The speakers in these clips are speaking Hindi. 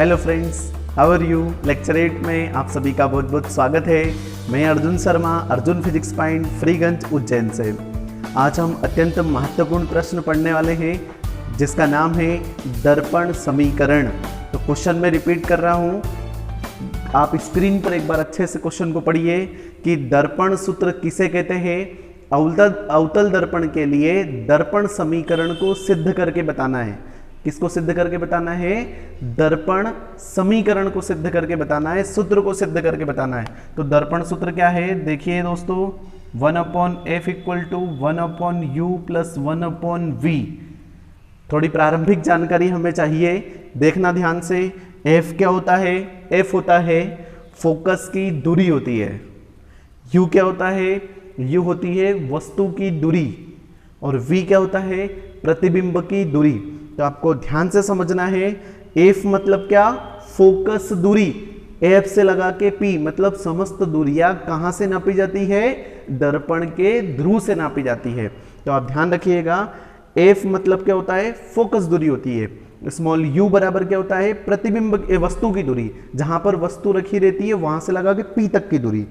Hello friends, how are you. Lecture 8 में आप सभी का बहुत बहुत स्वागत है। मैं अर्जुन शर्मा, अर्जुन फिजिक्स पॉइंट, फ्रीगंज, उज्जैन से। आज हम अत्यंत महत्वपूर्ण प्रश्न पढ़ने वाले हैं जिसका नाम है दर्पण समीकरण। तो क्वेश्चन में रिपीट कर रहा हूँ, आप स्क्रीन पर एक बार अच्छे से क्वेश्चन को पढ़िए कि दर्पण सूत्र किसे कहते हैं। अवतल दर्पण के लिए दर्पण समीकरण को सिद्ध करके बताना है। किसको सिद्ध करके बताना है? दर्पण समीकरण को सिद्ध करके बताना है, सूत्र को सिद्ध करके बताना है। तो दर्पण सूत्र क्या है? देखिए दोस्तों, 1/f = 1/u + 1/v। थोड़ी प्रारंभिक जानकारी हमें चाहिए, देखना ध्यान से। f क्या होता है? f होता है फोकस की दूरी होती है। u क्या होता है? u होती है वस्तु की दूरी। और v क्या होता है? प्रतिबिंब की दूरी। तो आपको ध्यान से समझना है, f मतलब क्या? फोकस दूरी। f से लगा के p मतलब समस्त दूरियां कहां से नापी जाती है? दर्पण के ध्रुव से नापी जाती है। तो आप ध्यान रखिएगा, f मतलब क्या होता है? फोकस दूरी होती है। स्मॉल u बराबर क्या होता है? प्रतिबिंब वस्तु की दूरी, जहां पर वस्तु रखी रहती है वहां से लगा के p तक की दूरी।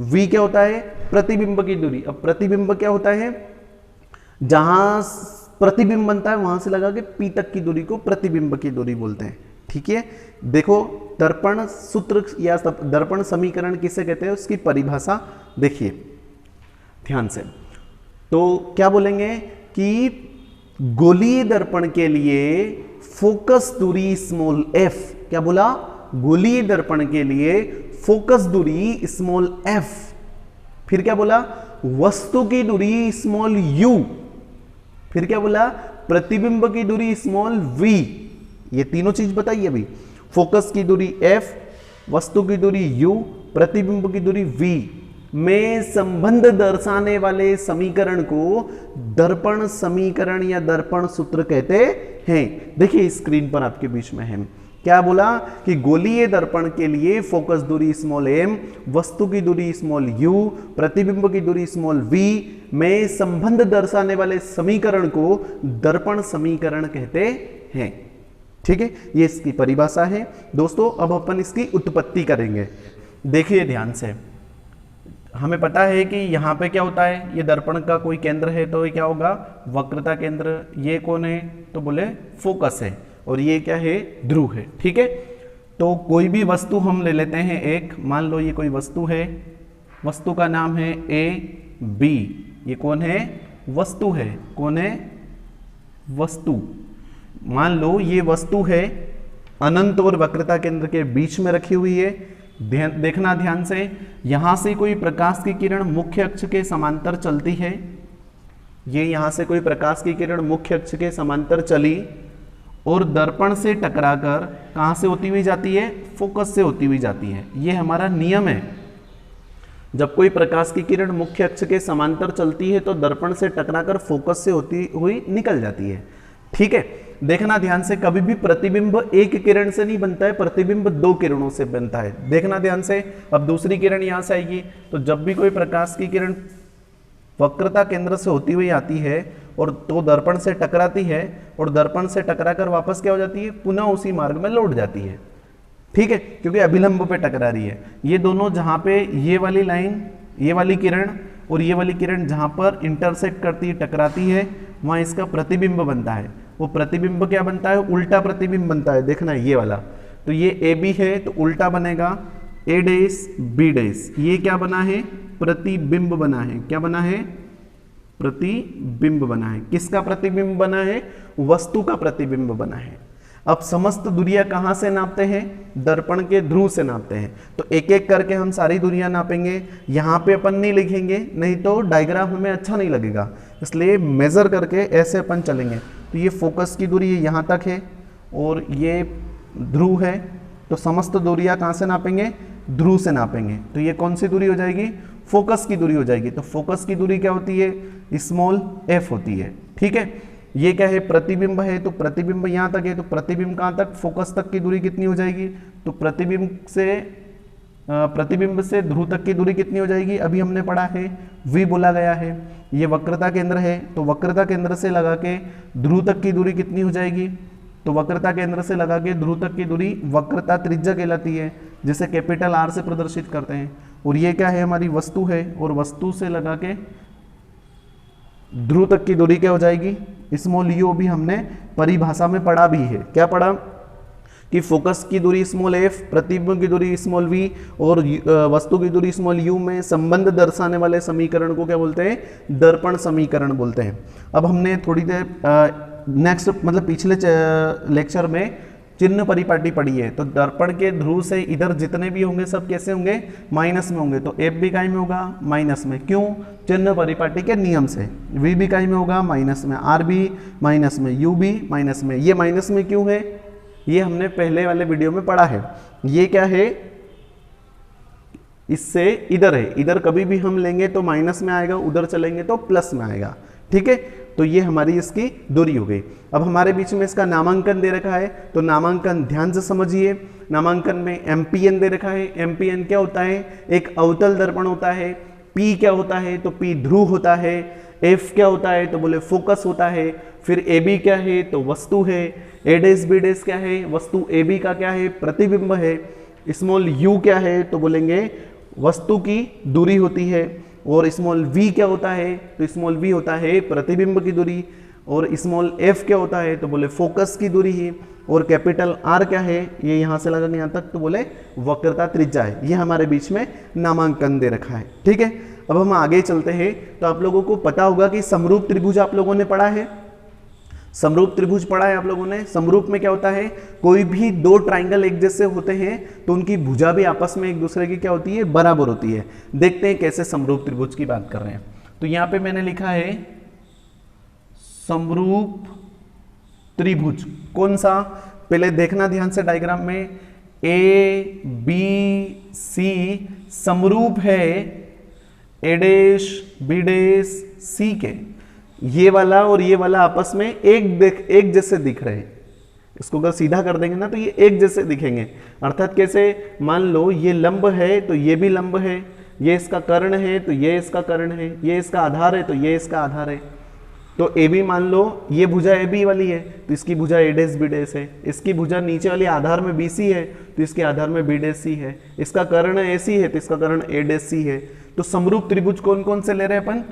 v क्या होता है? प्रतिबिंब की दूरी। अब प्रतिबिंब क्या होता है? जहां प्रतिबिंब बनता है वहां से लगा के p तक की दूरी को प्रतिबिंब की दूरी बोलते हैं। ठीक है, देखो दर्पण सूत्र या दर्पण समीकरण किसे कहते हैं, उसकी परिभाषा देखिए ध्यान से। तो क्या बोलेंगे कि गोलीय दर्पण के लिए फोकस दूरी स्मॉल f। क्या बोला? गोलीय दर्पण के लिए फोकस दूरी स्मॉल f। फिर क्या बोला? वस्तु की दूरी स्मॉल u। फिर क्या बोला? प्रतिबिंब की दूरी स्मॉल v। ये तीनों चीज बताइए अभी। फोकस की दूरी f, वस्तु की दूरी u, प्रतिबिंब की दूरी v में संबंध दर्शाने वाले समीकरण को दर्पण समीकरण या दर्पण सूत्र कहते हैं। देखिए स्क्रीन पर आपके बीच में है। क्या बोला कि गोलीय दर्पण के लिए फोकस दूरी स्मॉल m, वस्तु की दूरी स्मॉल u, प्रतिबिंब की दूरी स्मॉल v में संबंध दर्शाने वाले समीकरण को दर्पण समीकरण कहते हैं। ठीक है, ये इसकी परिभाषा है दोस्तों। अब अपन इसकी उत्पत्ति करेंगे। देखिए ध्यान से, हमें पता है कि यहाँ पे क्या होता है, ये दर्पण का कोई केंद्र है तो ये क्या होगा? वक्रता केंद्र। ये कौन है? तो बोले फोकस है। और ये क्या है? ध्रुव है। ठीक है, तो कोई भी वस्तु हम ले लेते हैं एक। मान लो ये कोई वस्तु है, वस्तु का नाम है ए बी। ये कौन है? वस्तु है। कौन है? वस्तु। मान लो ये वस्तु है, अनंत और वक्रता केंद्र के बीच में रखी हुई है। देखना ध्यान से, यहां से कोई प्रकाश की किरण मुख्य अक्ष के समांतर चलती है। ये यहां से कोई प्रकाश की किरण मुख्य अक्ष के समांतर चली और दर्पण से टकराकर कहां से होती हुई जाती है? फोकस से होती हुई जाती है। ये हमारा नियम है। जब कोई प्रकाश की किरण मुख्य अक्ष के समांतर चलती है तो दर्पण से टकराकर फोकस से होती हुई निकल जाती है। ठीक है, देखना ध्यान से, कभी भी प्रतिबिंब एक किरण से नहीं बनता है, प्रतिबिंब दो किरणों से बनता है। देखना ध्यान से, अब दूसरी किरण यहां से आएगी तो जब भी कोई प्रकाश की किरण वक्रता केंद्र से होती हुई आती है और तो दर्पण से टकराती है और दर्पण से टकराकर वापस क्या हो जाती है? पुनः उसी मार्ग में लौट जाती है। ठीक है, क्योंकि अभिलंब पे टकरा रही है। ये दोनों जहां पे ये वाली लाइन, ये वाली किरण और ये वाली किरण जहां पर इंटरसेक्ट करती है, टकराती है, वहां इसका प्रतिबिंब बनता है। वो प्रतिबिंब क्या बनता है? उल्टा प्रतिबिंब बनता है। देखना ये वाला, तो ये ए बी है तो उल्टा बनेगा ए डैश बी डैश। ये क्या बना है? प्रतिबिंब बना है। क्या बना है? प्रतिबिंब बना है। किसका प्रतिबिंब बना है? वस्तु का प्रतिबिंब बना है। अब समस्त दूरियां कहां से नापते हैं? दर्पण के ध्रुव से नापते हैं। तो एक एक करके हम सारी दूरियां नापेंगे। यहां पे अपन नहीं लिखेंगे, नहीं तो डायग्राम हमें अच्छा नहीं लगेगा, इसलिए मेजर करके ऐसे अपन चलेंगे। तो ये फोकस की दूरी यहां तक है और ये ध्रुव है, तो समस्त दूरियां कहां से नापेंगे? ध्रुव से नापेंगे। तो ये कौन सी दूरी हो जाएगी? फोकस की दूरी हो जाएगी। तो फोकस की दूरी क्या होती है? स्मॉल f होती है। ठीक है, ये क्या है? प्रतिबिंब है, तो प्रतिबिंब यहां तक है, तो प्रतिबिंब कहां तक? फोकस तक की दूरी कितनी हो जाएगी? तो प्रतिबिंब से ध्रुव तक की दूरी कितनी हो जाएगी? अभी हमने पढ़ा है, v बोला गया है। ये वक्रता केंद्र है, तो वक्रता केंद्र से लगा के ध्रुव तक की दूरी कितनी हो जाएगी? तो वक्रता केंद्र से लगा के ध्रुव तक की दूरी वक्रता त्रिज्या कहलाती है, जिसे कैपिटल आर से प्रदर्शित करते हैं। और ये क्या है, हमारी वस्तु है, और वस्तु से लगा के ध्रुव तक की दूरी क्या हो जाएगी, स्मॉल यू। भी हमने परिभाषा में पढ़ा भी है, क्या पढ़ा कि फोकस की दूरी स्मॉल एफ, प्रतिबिंब की दूरी स्मॉल वी और वस्तु की दूरी स्मॉल यू में संबंध दर्शाने वाले समीकरण को क्या बोलते हैं, दर्पण समीकरण बोलते हैं। अब हमने थोड़ी देर नेक्स्ट मतलब पिछले लेक्चर में चिन्ह परिपाटी पढ़ी है, तो दर्पण के ध्रुव से इधर जितने भी होंगे सब कैसे होंगे, माइनस में होंगे। तो एफ भी काय में होगा, माइनस में, क्यों, चिन्ह परिपाटी के नियम से। वी भी काय में होगा, माइनस में, आर भी माइनस में, यू भी माइनस में। ये माइनस में क्यों है, ये हमने पहले वाले वीडियो में पढ़ा है। ये क्या है, इससे इधर है, इधर कभी भी हम लेंगे तो माइनस में आएगा, उधर चलेंगे तो प्लस में आएगा, ठीक है। तो ये हमारी इसकी दूरी हो गई। अब हमारे बीच में इसका नामांकन दे रखा है, तो नामांकन ध्यान से समझिए। नामांकन में एमपीएन दे रखा है। एमपीएन क्या होता है, एक अवतल दर्पण होता है। पी क्या होता है, तो पी ध्रुव होता है। एफ क्या होता है, तो बोले फोकस होता है। फिर ए बी क्या है, तो वस्तु है। ए डेस बी डेस क्या है, वस्तु ए बी का क्या है, प्रतिबिंब है। स्मॉल यू क्या है, तो बोलेंगे वस्तु की दूरी होती है। और स्मॉल v क्या होता है, तो स्मॉल v होता है प्रतिबिंब की दूरी। और स्मॉल f क्या होता है, तो बोले फोकस की दूरी है। और कैपिटल R क्या है, ये यहाँ से लगा यहाँ तक, तो बोले वक्रता त्रिज्या है। ये हमारे बीच में नामांकन दे रखा है, ठीक है। अब हम आगे चलते हैं। तो आप लोगों को पता होगा कि समरूप त्रिभुज आप लोगों ने पढ़ा है, समरूप त्रिभुज पढ़ा है आप लोगों ने। समरूप में क्या होता है, कोई भी दो ट्राइंगल एक जैसे होते हैं तो उनकी भुजा भी आपस में एक दूसरे की क्या होती है, बराबर होती है। देखते हैं कैसे समरूप त्रिभुज की बात कर रहे हैं। तो यहां पे मैंने लिखा है समरूप त्रिभुज, कौन सा, पहले देखना ध्यान से डायग्राम में। ए बी सी समरूप है ए डैश बी डैश सी के। ये वाला और ये वाला आपस में एक जैसे दिख रहे हैं। इसको अगर सीधा कर देंगे ना तो ये एक जैसे दिखेंगे। अर्थात कैसे, मान लो ये लंब है तो ये भी लंब है, ये इसका कर्ण है तो ये इसका कर्ण है, ये इसका आधार है तो ये इसका आधार है। तो ए बी, मान लो ये भुजा ए बी वाली है तो इसकी भुजा ए डैश बी डैश है। इसकी भुजा नीचे वाली आधार में बी सी है तो इसके आधार में बी डैश सी है। इसका कर्ण ए सी है तो इसका कर्ण ए डैश सी है। तो समरूप त्रिभुज कौन कौन से ले रहे हैं अपन,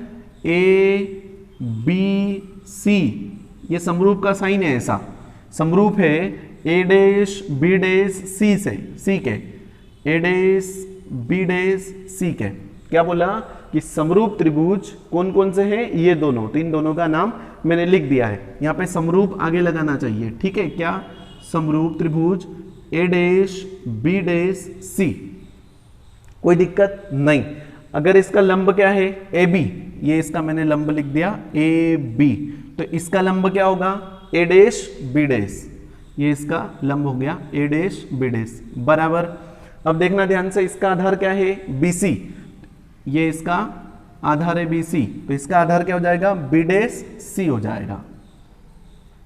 ए बी सी, ये समरूप का साइन है। ऐसा समरूप है ए डैश बी डैश सी से, सी के, ए डैश बी डैश सी के। क्या बोला कि समरूप त्रिभुज कौन कौन से हैं, ये दोनों, तो इन दोनों का नाम मैंने लिख दिया है। यहाँ पे समरूप आगे लगाना चाहिए, ठीक है। क्या, समरूप त्रिभुज ए डैश बी डैश सी, कोई दिक्कत नहीं। अगर इसका लंब क्या है, ए बी, ये इसका मैंने लंब लिख दिया ए बी, तो इसका लंब क्या होगा, ए डैश बी डैश, ये इसका लंब हो गया ए डैश बी डैश, बराबर। अब देखना ध्यान से, इसका आधार क्या है, बी सी, ये इसका आधार है बी सी, तो इसका आधार क्या हो जाएगा, बी डैश सी हो जाएगा।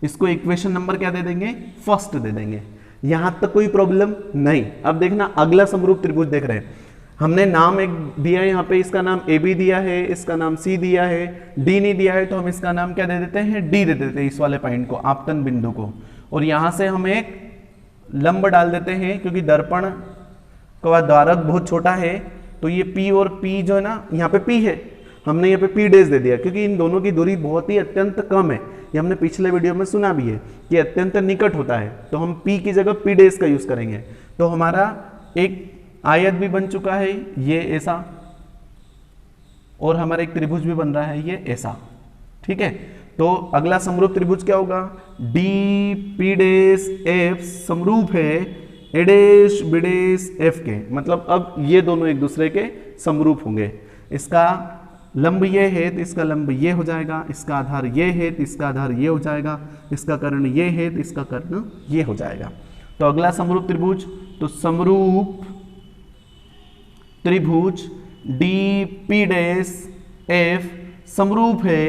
इसको इक्वेशन नंबर क्या दे देंगे, फर्स्ट दे देंगे। यहां तक कोई प्रॉब्लम नहीं। अब देखना अगला समरूप त्रिभुज देख रहे हैं। हमने नाम एक दिया है यहाँ पे, इसका नाम ए बी दिया है, इसका नाम सी दिया है, डी नहीं दिया है तो हम इसका नाम क्या दे देते हैं, डी दे देते हैं, इस वाले पॉइंट को, आपतन बिंदु को। और यहाँ से हम एक लंब डाल देते हैं, क्योंकि दर्पण का द्वारक बहुत छोटा है, तो ये पी और पी जो है ना, यहाँ पे पी है, हमने यहाँ पे पी डैश दे दिया, क्योंकि इन दोनों की दूरी बहुत ही अत्यंत कम है। ये हमने पिछले वीडियो में सुना भी है कि अत्यंत निकट होता है, तो हम पी की जगह पी डैश का यूज करेंगे। तो हमारा एक आयत भी बन चुका है, ये ऐसा, और हमारा एक त्रिभुज भी बन रहा है, ये ऐसा, ठीक है। तो अगला समरूप त्रिभुज क्या होगा, डी पी डैश एफ समरूप है ए डैश बी डैश एफ के। मतलब अब ये दोनों एक दूसरे के समरूप होंगे। इसका लंब ये है तो इसका लंब ये हो जाएगा, इसका आधार ये है तो इसका आधार ये हो जाएगा, इसका कर्ण ये है तो इसका कर्ण ये हो जाएगा। तो अगला समरूप त्रिभुज, तो समरूप त्रिभुज डी पी डैश एफ समरूप है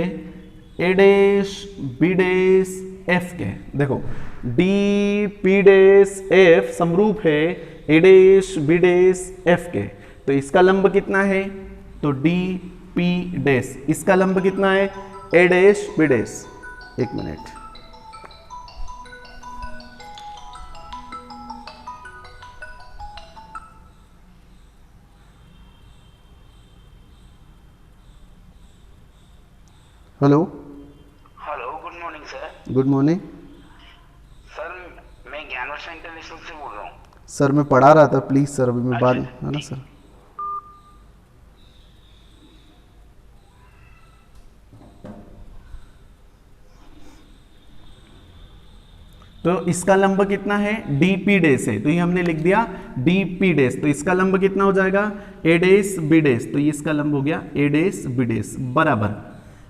ए डैश बी डैश एफ के। देखो डी पी डैश एफ समरूप है ए डैश बी डैश एफ के। तो इसका लंब कितना है, तो डी पी डैश, इसका लंब कितना है, ए डैश बी डैश। एक minute, hello. Hello, good morning sir. Good morning sir, मैं ज्ञानवर्षा इंटरनेशनल से बोल रहा हूँ। सर। मैं पढ़ा रहा था, प्लीज़ सर, अभी मैं अच्छा बाद अच्छा, है ना ठीक। सर। तो इसका लंब कितना है, डी पी डेस है, तो ये हमने लिख दिया डी पी डेस। तो इसका लंब कितना हो जाएगा, ए डेस बी डेस, तो ये इसका लंब हो गया ए डेस बी डेस बराबर।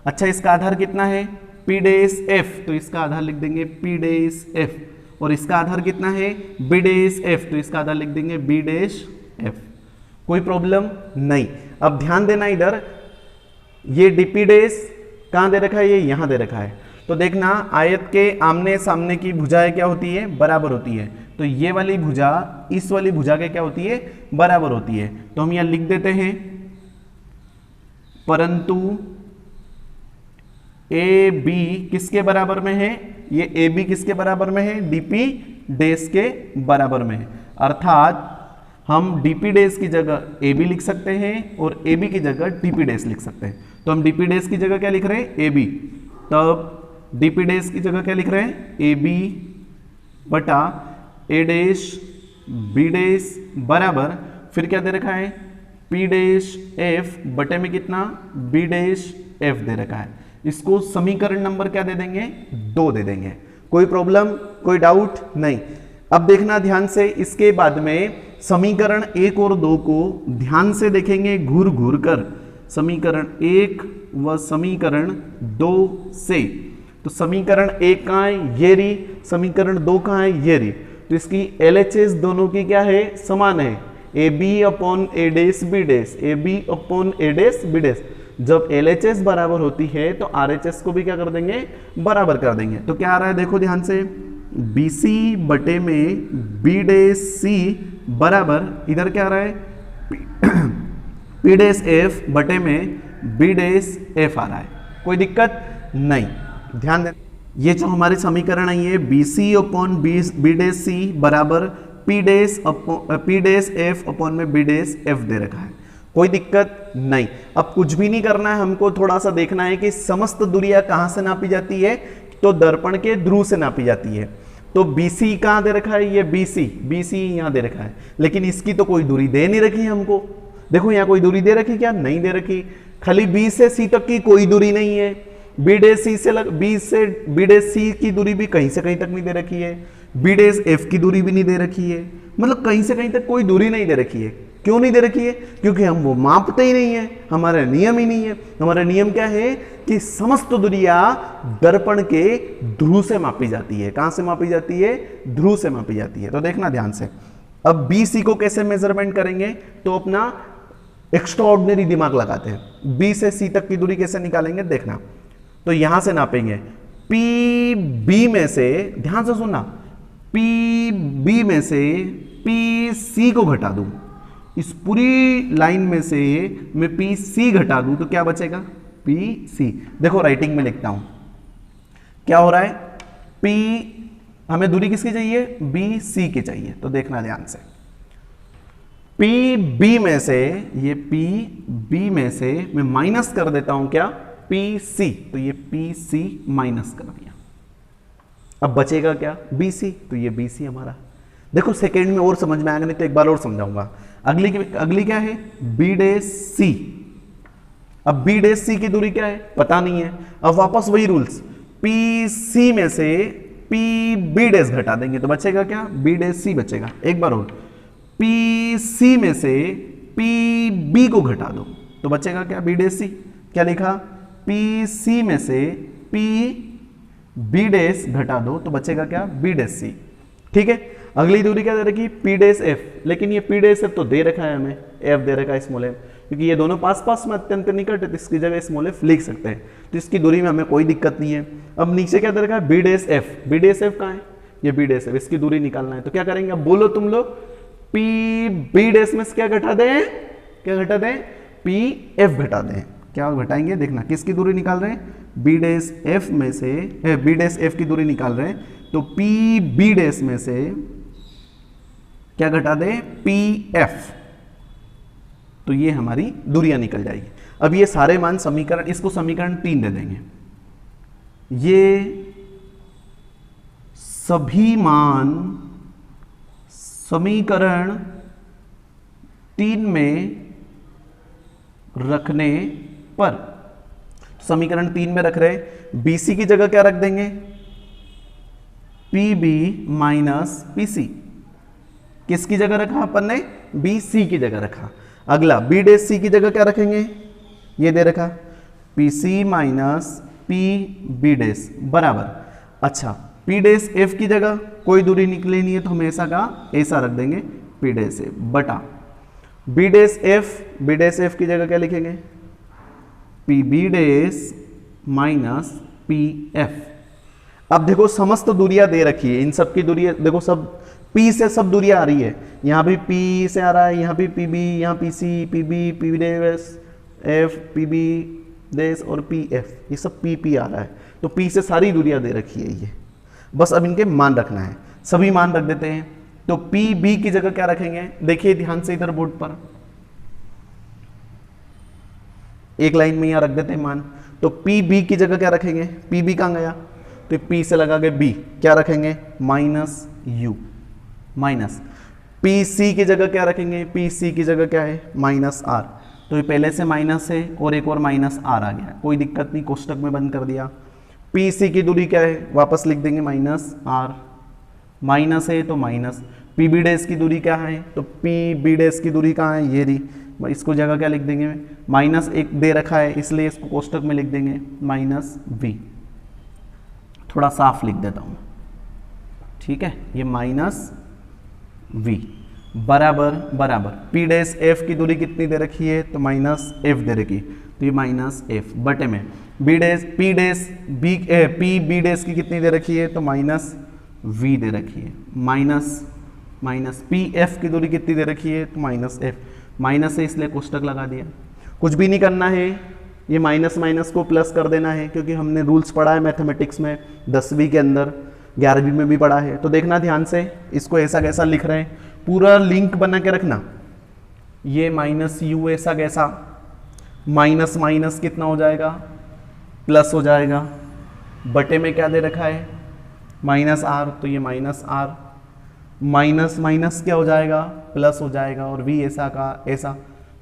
अच्छा, इसका आधार कितना है, पी डेस एफ, तो इसका आधार लिख देंगे पी डेस एफ। और इसका आधार कितना है, बी डेस एफ, तो इसका आधार लिख देंगे बी डेस एफ। कोई प्रॉब्लम नहीं। अब ध्यान देना इधर, ये डीपी डेस कहां दे रखा है, ये यहां दे रखा है। तो देखना, आयत के आमने सामने की भुजाएं क्या होती है, बराबर होती है। तो ये वाली भुजा इस वाली भुजा के क्या होती है, बराबर होती है। तो हम यहां लिख देते हैं परंतु ए बी किसके बराबर में है, ये ए बी किसके बराबर में है, डीपी डेस के बराबर में है। अर्थात हम डीपी डेस की जगह ए बी लिख सकते हैं और ए बी की जगह डीपी डेस लिख सकते हैं। तो हम डीपी डेस की जगह क्या लिख रहे हैं, ए बी। तब डीपी डेस की जगह क्या लिख रहे हैं, ए बी बटा ए डेश बी डेश बराबर, फिर क्या दे रखा है, पी डेश एफ बटे में कितना, बी डेश एफ दे रखा है। इसको समीकरण नंबर क्या दे देंगे, 2 दे देंगे। कोई प्रॉब्लम, कोई डाउट नहीं। अब देखना ध्यान से, इसके बाद में समीकरण 1 और 2 को ध्यान से देखेंगे घूर घूर कर, समीकरण 1 व समीकरण 2 से। तो समीकरण 1 कहाँ है, ये री, समीकरण 2 कहाँ है, ये री। तो इसकी LHS दोनों की क्या है, समान है, A B upon A dash B dash, A B upon A dash B dash. जब LHS बराबर होती है तो RHS को भी क्या कर देंगे, बराबर कर देंगे। तो क्या आ रहा है, देखो ध्यान से, BC बटे में बी डेस सी बराबर, इधर क्या आ रहा है, पी डेस एफ बटे में बी डेस एफ आ रहा है। कोई दिक्कत नहीं। ध्यान दें, ये जो हमारे समीकरण है, ये B C upon B dash C बराबर पी डेस एफ अपॉन में बी डेस एफ दे रखा है। कोई दिक्कत नहीं। अब कुछ भी नहीं करना है, हमको थोड़ा सा देखना है कि समस्त दूरियां कहां से नापी जाती है, तो दर्पण के ध्रुव से नापी जाती है। तो BC कहां दे रखा है, ये BC यहां दे रखा है, लेकिन इसकी तो कोई दूरी दे नहीं रखी हमको। देखो यहां कोई दूरी दे रखी, क्या नहीं दे रखी, खाली B से C तक की कोई दूरी नहीं है। बी डेस सी की दूरी भी कहीं से कहीं तक नहीं दे रखी है, बी डेस एफ की दूरी भी नहीं दे रखी है, मतलब कहीं से कहीं तक कोई दूरी नहीं दे रखी है। क्यों नहीं दे रखी है, क्योंकि हम वो मापते ही नहीं है, हमारा नियम ही नहीं है। हमारा नियम क्या है कि समस्त दूरियां दर्पण के ध्रुव से मापी जाती है। कहां से मापी जाती है, ध्रुव से मापी जाती है। तो देखना ध्यान से, अब BC को कैसे मेजरमेंट करेंगे, तो अपना एक्स्ट्रा ऑर्डिनरी दिमाग लगाते हैं। B से C तक की दूरी कैसे निकालेंगे, देखना। तो यहां से नापेंगे, पी बी में से, ध्यान से सुनना, पी बी में से पी सी को घटा दूं, इस पूरी लाइन में से मैं पी सी घटा दूं तो क्या बचेगा, पी सी। देखो राइटिंग में लिखता हूं, क्या हो रहा है, पी, हमें दूरी किसकी चाहिए, बी सी की चाहिए। तो देखना ध्यान से, पी बी में से, ये पी बी में से मैं माइनस कर देता हूं क्या, पी सी, तो ये पी सी माइनस कर दिया। अब बचेगा क्या, बी सी, तो ये बी सी हमारा। देखो सेकेंड में और समझ में आएगा, नहीं तो एक बार और समझाऊंगा। अगली क्या है, बी डेस सी। अब बी डेस सी की दूरी क्या है, पता नहीं है। अब वापस वही रूल्स, पी सी में से पी बी डेस घटा देंगे तो बचेगा क्या, बी डेस सी बचेगा। एक बार और, पी सी में से पी बी को घटा दो तो बचेगा क्या, बी डेस सी। क्या लिखा, पी सी में से पी बी डेस घटा दो तो बचेगा क्या, बी डेस सी। ठीक है, अगली दूरी क्या दे रखी, पी डेस एफ, लेकिन ये पी डेस एफ तो दे रखा है हमें, एफ दे रखा है स्मॉल एफ, क्योंकि ये दोनों पास पास में अत्यंत निकट है तो इसकी जगह स्मॉल एफ लिख सकते हैं, तो इसकी दूरी में हमें कोई दिक्कत नहीं है। अब नीचे क्या दे रखा है, B dash F, B dash F कहाँ है, ये बी डेस एफ, इसकी दूरी निकालना है। तो क्या करेंगे, अब बोलो तुम लोग, पी बी डेस में से क्या घटा दें, क्या घटा दें, पी एफ घटा दें। क्या घटाएंगे, देखना किसकी दूरी निकाल रहे हैं, बी डेस एफ में से, बी डेस एफ की दूरी निकाल रहे हैं, तो पी बी डेस में से क्या घटा दें, पी एफ, तो ये हमारी दूरियां निकल जाएगी। अब ये सारे मान समीकरण, इसको समीकरण 3 दे देंगे, ये सभी मान समीकरण 3 में रखने पर, समीकरण 3 में रख रहे, BC की जगह क्या रख देंगे, PB माइनस PC। किसकी जगह रखा अपन ने, BC की जगह रखा। अगला B डैश C की जगह क्या रखेंगे, ये दे रखा PC माइनस PB डैश बराबर, अच्छा P डैश F की जगह कोई दूरी निकली नहीं है तो हम ऐसा का ऐसा रख देंगे P डैश F बटा B डैश F की जगह क्या लिखेंगे, PB डैश माइनस PF। अब देखो समस्त दूरियां दे रखी है, इन सब की दूरी देखो, सब P से सब दूरियां आ रही है, यहाँ भी P से आ रहा है, यहाँ भी PB, यहाँ PC, PB dash F, PB dash और PF, ये सब PP आ रहा है, तो P से सारी दूरियां दे रखी है ये, बस अब इनके मान रखना है, सभी मान रख देते हैं। तो PB की जगह क्या रखेंगे, देखिए ध्यान से इधर बोर्ड पर, एक लाइन में यहां रख देते हैं मान, तो PB की जगह क्या रखेंगे, PB कहां गया, तो P से लगा के B क्या रखेंगे, माइनस U माइनस। PC की जगह क्या रखेंगे, PC की जगह क्या है, माइनस R, तो ये पहले से माइनस है और एक और माइनस R आ गया, कोई दिक्कत नहीं, कोष्टक में बंद कर दिया। PC की दूरी क्या है, वापस लिख देंगे माइनस R, माइनस है तो माइनस। PB डैश की दूरी क्या है, तो PB डैश की दूरी कहाँ है, ये रही, इसको जगह क्या लिख देंगे, माइनस एक दे रखा है इसलिए इसको कोष्टक में लिख देंगे माइनस V, थोड़ा साफ लिख देता हूँ, ठीक है, ये माइनस V बराबर बराबर P डैश F की दूरी कितनी दे रखी है, तो माइनस F दे रखी, तो ये माइनस F बटे में P डैश की कितनी दे रखी है, तो माइनस V दे रखी है, माइनस PF की दूरी कितनी दे रखी है, तो माइनस F, माइनस है इसलिए कोष्टक लगा दिया। कुछ भी नहीं करना है, ये माइनस माइनस को प्लस कर देना है, क्योंकि हमने रूल्स पढ़ा है मैथमेटिक्स में 10वीं के अंदर, 11वीं में भी पढ़ा है, तो देखना ध्यान से, इसको ऐसा कैसा लिख रहे हैं, पूरा लिंक बना के रखना, ये माइनस U ऐसा कैसा, माइनस माइनस कितना हो जाएगा, प्लस हो जाएगा, बटे में क्या दे रखा है, माइनस R, तो ये माइनस R, माइनस माइनस क्या हो जाएगा, प्लस हो जाएगा, और V ऐसा का ऐसा,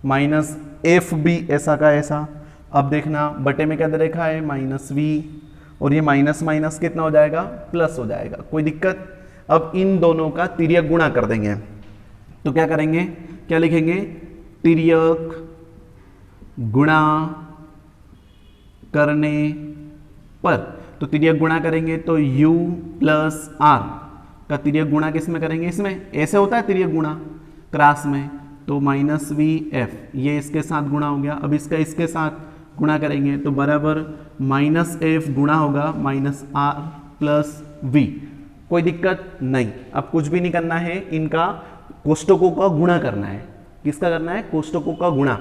माइनस FB ऐसा का ऐसा। अब देखना बटे में क्या दे रखा है, माइनस V, और ये माइनस माइनस कितना हो जाएगा, प्लस हो जाएगा, कोई दिक्कत। अब इन दोनों का तिर्यक गुणा कर देंगे, तो क्या करेंगे, क्या लिखेंगे, तिर्यक गुणा करने पर, तो तिर्यक गुणा करेंगे तो U प्लस R का तिर्यक गुणा किस में करेंगे, इसमें ऐसे होता है तिर्यक गुणा क्रॉस में, तो माइनस VF, ये इसके साथ गुणा हो गया, अब इसका इसके साथ गुणा करेंगे तो बराबर माइनस F गुणा होगा माइनस R प्लस V, कोई दिक्कत नहीं। अब कुछ भी नहीं करना है, इनका कोष्टकों का गुणा करना है, किसका करना है, कोष्टकों का गुणा,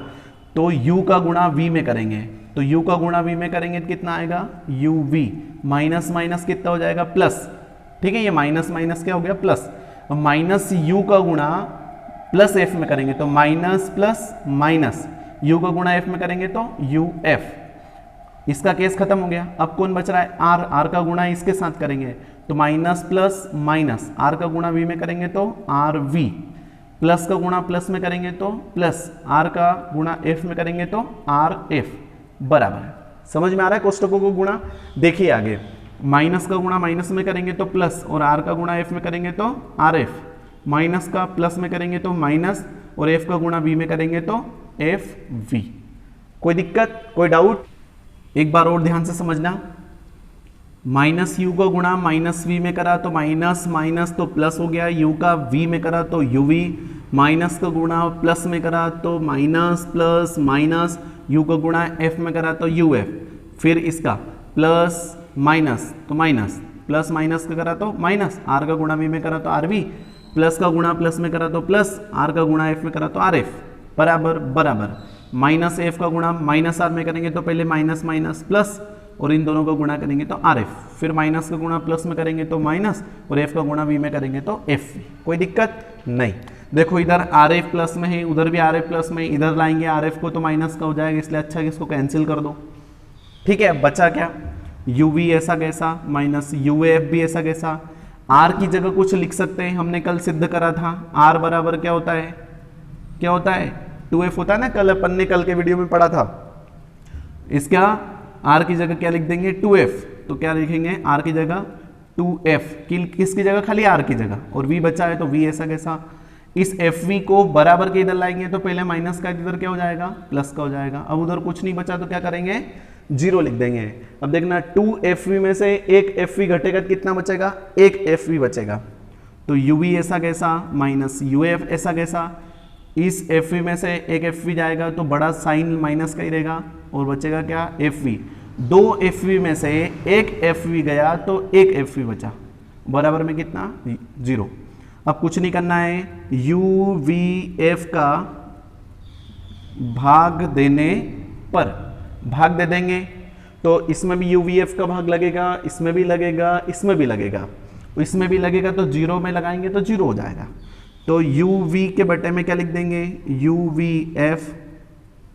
तो U का गुणा V में करेंगे, तो U का गुणा V में करेंगे तो कितना आएगा, UV, माइनस माइनस कितना हो जाएगा, प्लस, ठीक है, ये माइनस माइनस क्या हो गया, प्लस, माइनस U का गुणा प्लस F में करेंगे तो माइनस प्लस माइनस, U का गुणा F में करेंगे तो UF, इसका केस खत्म हो गया। अब कौन बच रहा है, R का गुणा इसके साथ करेंगे तो माइनस प्लस माइनस, R का गुणा V में करेंगे तो RV, प्लस का गुणा प्लस में करेंगे तो प्लस, R का गुणा F में करेंगे तो RF बराबर, समझ में आ रहा है कोष्टकों को गुणा। देखिए आगे, माइनस का गुणा माइनस में करेंगे तो प्लस, और R का गुणा F में करेंगे तो RF, माइनस का प्लस में करेंगे तो माइनस, और F का गुणा V में करेंगे तो FV, कोई दिक्कत, कोई डाउट। एक बार और ध्यान से समझना, माइनस U का गुणा माइनस V में करा तो माइनस माइनस तो प्लस हो गया, U का V में करा तो UV, माइनस का गुणा प्लस में करा तो माइनस प्लस माइनस, U का गुणा F में करा तो UF, फिर इसका प्लस माइनस तो माइनस, प्लस माइनस का करा तो माइनस, R का गुणा V में करा तो RV, प्लस का गुणा प्लस में करा तो प्लस, R का गुणा F में करा तो RF बराबर बराबर, माइनस F का गुणा माइनस R में करेंगे तो पहले माइनस माइनस प्लस, और इन दोनों का गुणा करेंगे तो RF, फिर माइनस का गुणा प्लस में करेंगे तो माइनस, और F का गुणा V में करेंगे तो FV, कोई दिक्कत नहीं। देखो इधर RF प्लस में है, उधर भी RF प्लस में, इधर लाएंगे RF को तो माइनस का हो जाएगा, इसलिए अच्छा कि इसको कैंसिल कर दो, ठीक है। बचा क्या, यू वी ऐसा कैसा माइनस यू एफ भी ऐसा कैसा। आर की जगह कुछ लिख सकते हैं, हमने कल सिद्ध करा था आर बराबर क्या होता है, क्या होता है 2f होता है ना, कल अपन ने कल के वीडियो में पढ़ा था। इसका आर की जगह क्या लिख देंगे 2f, तो क्या लिखेंगे आर की जगह 2f, किसकी जगह खाली आर की जगह, और v बचा है तो v ऐसा कैसा। इस fv को बराबर के इधर लाएंगे तो पहले माइनस का इधर क्या हो जाएगा प्लस का हो जाएगा। अब उधर कुछ नहीं बचा तो क्या करेंगे 0 लिख देंगे। अब देखना 2fv में से एक fv घटेगा कितना बचेगा, एक fv बचेगा, तो uv ऐसा कैसा माइनस uf ऐसा कैसा। इस fv में से एक fv जाएगा तो बड़ा साइन माइनस का ही रहेगा और बचेगा क्या fv। दो fv में से एक fv गया तो एक fv बचा, बराबर में कितना 0। अब कुछ नहीं करना है, uvf का भाग देने पर भाग दे देंगे तो इसमें भी uvf का भाग लगेगा, इसमें भी लगेगा, इसमें भी लगेगा, इसमें भी लगेगा, तो 0 में लगाएंगे तो 0 हो जाएगा। तो uv के बटे में क्या लिख देंगे uvf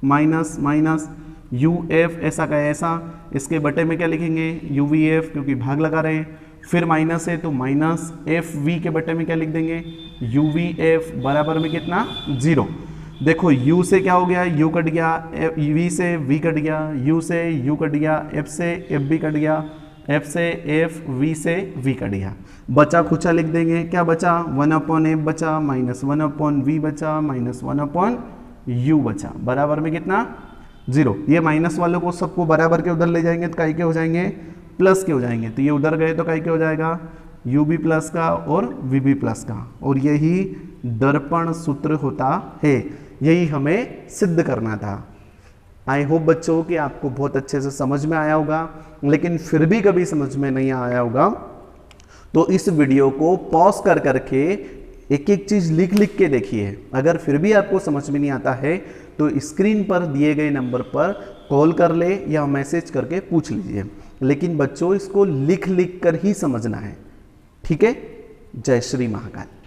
माइनस माइनस uf ऐसा का ऐसा, इसके बटे में क्या लिखेंगे uvf क्योंकि भाग लगा रहे हैं, फिर माइनस है तो माइनस fv के बटे में क्या लिख देंगे uvf बराबर में कितना 0। देखो u से क्या हो गया u कट गया, v से v कट गया, u से u कट गया, f से fb कट गया, f से f, v से v कट गया। बचा खुचा लिख देंगे, क्या बचा 1/f बचा माइनस 1/v बचा माइनस 1/u बचा, बराबर में कितना 0। ये माइनस वालों को सबको बराबर के उधर ले जाएंगे तो काई के हो जाएंगे प्लस के हो जाएंगे, तो ये उधर गए तो काई के हो जाएगा ub प्लस का और vb प्लस का, और यही दर्पण सूत्र होता है, यही हमें सिद्ध करना था। आई होप बच्चों कि आपको बहुत अच्छे से समझ में आया होगा, लेकिन फिर भी कभी समझ में नहीं आया होगा तो इस वीडियो को पॉज कर करके एक एक चीज लिख लिख के देखिए। अगर फिर भी आपको समझ में नहीं आता है तो स्क्रीन पर दिए गए नंबर पर कॉल कर ले या मैसेज करके पूछ लीजिए, लेकिन बच्चों इसको लिख लिख कर ही समझना है, ठीक है। जय श्री महाकाल।